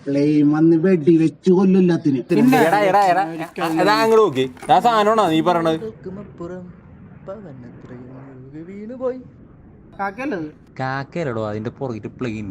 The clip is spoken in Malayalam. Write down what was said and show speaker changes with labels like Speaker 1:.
Speaker 1: പ്ലെയിൻ വന്ന് വെടി വെച്ച് കൊല്ലില്ലാത്തിന്
Speaker 2: അങ്ങോട്ട് നോക്കി ആ സാധനമാണോ നീ പറയണത്?
Speaker 3: കാക്കയല്ലടോ അതിന്റെ പുറകിട്ട് പ്ലെയിൻ